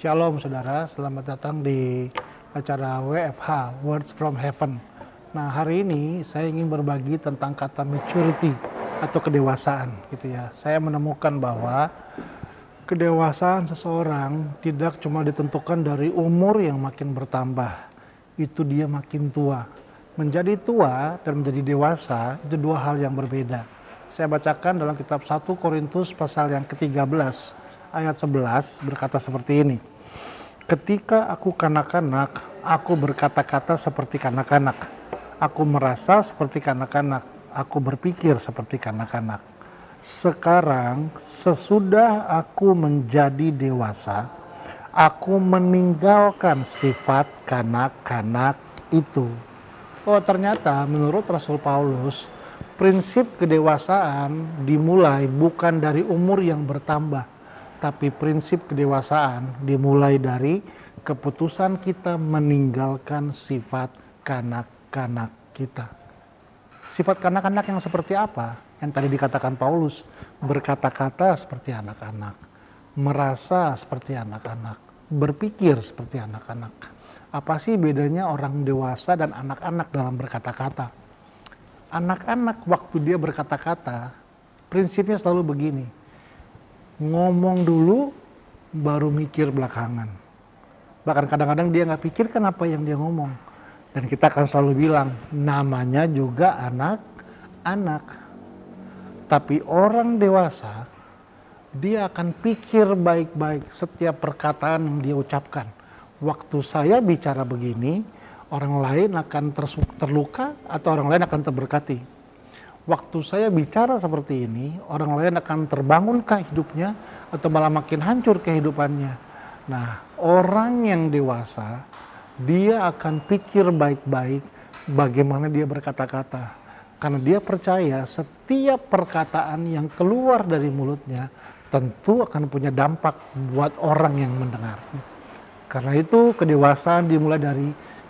Shalom saudara, selamat datang di acara WFH, Words from Heaven. Nah, hari ini saya ingin berbagi tentang kata maturity atau kedewasaan gitu ya. Saya menemukan bahwa kedewasaan seseorang tidak cuma ditentukan dari umur yang makin bertambah. Itu dia makin tua. Menjadi tua dan menjadi dewasa itu dua hal yang berbeda. Saya bacakan dalam kitab 1 Korintus pasal yang ke-13 ayat 11 berkata seperti ini. Ketika aku kanak-kanak, aku berkata-kata seperti kanak-kanak. Aku merasa seperti kanak-kanak. Aku berpikir seperti kanak-kanak. Sekarang, sesudah aku menjadi dewasa, aku meninggalkan sifat kanak-kanak itu. Oh, ternyata menurut Rasul Paulus, prinsip kedewasaan dimulai bukan dari umur yang bertambah, tapi prinsip kedewasaan dimulai dari keputusan kita meninggalkan sifat kanak-kanak kita. Sifat kanak-kanak yang seperti apa? Yang tadi dikatakan Paulus, berkata-kata seperti anak-anak, merasa seperti anak-anak, berpikir seperti anak-anak. Apa sih bedanya orang dewasa dan anak-anak dalam berkata-kata? Anak-anak waktu dia berkata-kata, prinsipnya selalu begini. Ngomong dulu, baru mikir belakangan. Bahkan kadang-kadang dia nggak pikirkan apa yang dia ngomong. Dan kita akan selalu bilang, namanya juga anak-anak. Tapi orang dewasa, dia akan pikir baik-baik setiap perkataan yang dia ucapkan. Waktu saya bicara begini, orang lain akan terluka atau orang lain akan terberkati. Waktu saya bicara seperti ini, orang lain akan terbangunkah hidupnya atau malah makin hancur kehidupannya. Nah, orang yang dewasa, dia akan pikir baik-baik bagaimana dia berkata-kata. Karena dia percaya setiap perkataan yang keluar dari mulutnya tentu akan punya dampak buat orang yang mendengar. Karena itu kedewasaan dimulai dari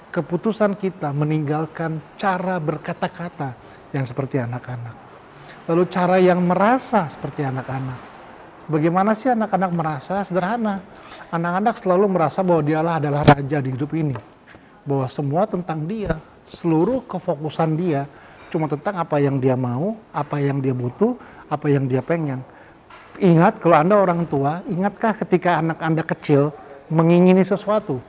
keputusan kita meninggalkan cara berkata-kata yang seperti anak-anak. Lalu cara yang merasa seperti anak-anak. Bagaimana sih anak-anak merasa? Sederhana. Anak-anak selalu merasa bahwa dialah adalah raja di hidup ini. Bahwa semua tentang dia. Seluruh kefokusan dia cuma tentang apa yang dia mau, apa yang dia butuh, apa yang dia pengen. Ingat kalau Anda orang tua, ingatkah ketika anak Anda kecil mengingini sesuatu?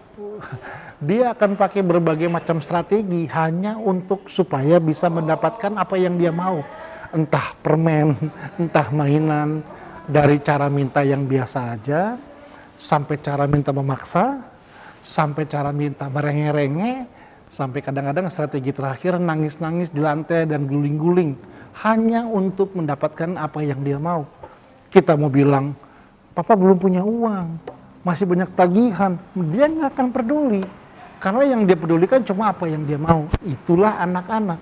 Dia akan pakai berbagai macam strategi hanya untuk supaya bisa mendapatkan apa yang dia mau. Entah permen, entah mainan, dari cara minta yang biasa aja, sampai cara minta memaksa, sampai cara minta merengek-rengek, sampai kadang-kadang strategi terakhir nangis-nangis di lantai dan guling-guling. Hanya untuk mendapatkan apa yang dia mau. Kita mau bilang, papa belum punya uang, masih banyak tagihan, dia nggak akan peduli. Karena yang dia pedulikan cuma apa yang dia mau. Itulah anak-anak.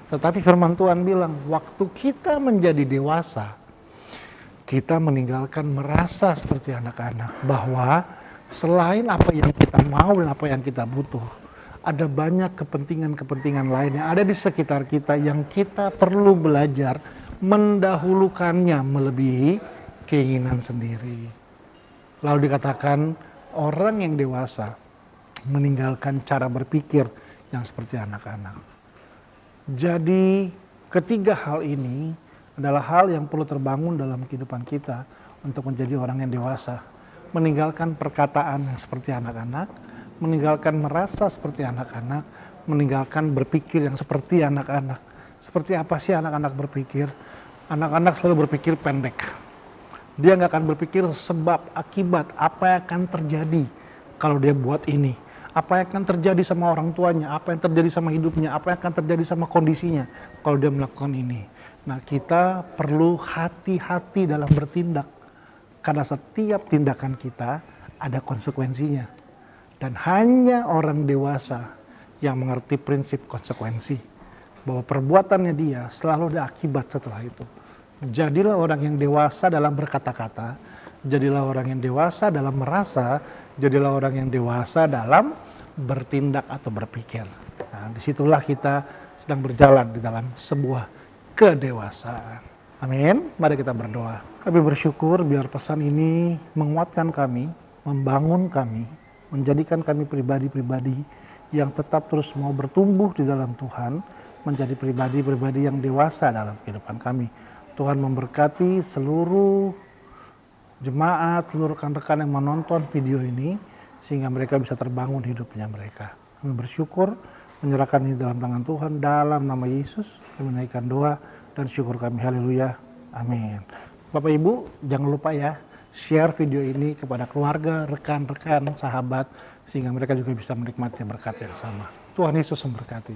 Tetapi firman Tuhan bilang, waktu kita menjadi dewasa, kita meninggalkan merasa seperti anak-anak. Bahwa selain apa yang kita mau dan apa yang kita butuh, ada banyak kepentingan-kepentingan lain yang ada di sekitar kita yang kita perlu belajar mendahulukannya melebihi keinginan sendiri. Lalu dikatakan, orang yang dewasa meninggalkan cara berpikir yang seperti anak-anak. Jadi ketiga hal ini adalah hal yang perlu terbangun dalam kehidupan kita untuk menjadi orang yang dewasa. Meninggalkan perkataan yang seperti anak-anak, meninggalkan merasa seperti anak-anak, meninggalkan berpikir yang seperti anak-anak. Seperti apa sih anak-anak berpikir? Anak-anak selalu berpikir pendek. Dia nggak akan berpikir sebab, akibat, apa yang akan terjadi kalau dia buat ini. Apa yang akan terjadi sama orang tuanya, apa yang terjadi sama hidupnya, apa yang akan terjadi sama kondisinya kalau dia melakukan ini. Nah, kita perlu hati-hati dalam bertindak. Karena setiap tindakan kita ada konsekuensinya. Dan hanya orang dewasa yang mengerti prinsip konsekuensi. Bahwa perbuatannya dia selalu ada akibat setelah itu. Jadilah orang yang dewasa dalam berkata-kata, jadilah orang yang dewasa dalam merasa, jadilah orang yang dewasa dalam bertindak atau berpikir. Nah, disitulah kita sedang berjalan di dalam sebuah kedewasaan. Amin. Mari kita berdoa. Kami bersyukur biar pesan ini menguatkan kami, membangun kami, menjadikan kami pribadi-pribadi yang tetap terus mau bertumbuh di dalam Tuhan, menjadi pribadi-pribadi yang dewasa dalam kehidupan kami. Tuhan memberkati seluruh jemaat, seluruh rekan-rekan yang menonton video ini, sehingga mereka bisa terbangun hidupnya mereka. Kami bersyukur, menyerahkan ini dalam tangan Tuhan, dalam nama Yesus, kami menaikkan doa dan syukur kami. Haleluya. Amin. Bapak Ibu, jangan lupa ya, share video ini kepada keluarga, rekan-rekan, sahabat, sehingga mereka juga bisa menikmati berkat yang sama. Tuhan Yesus memberkati.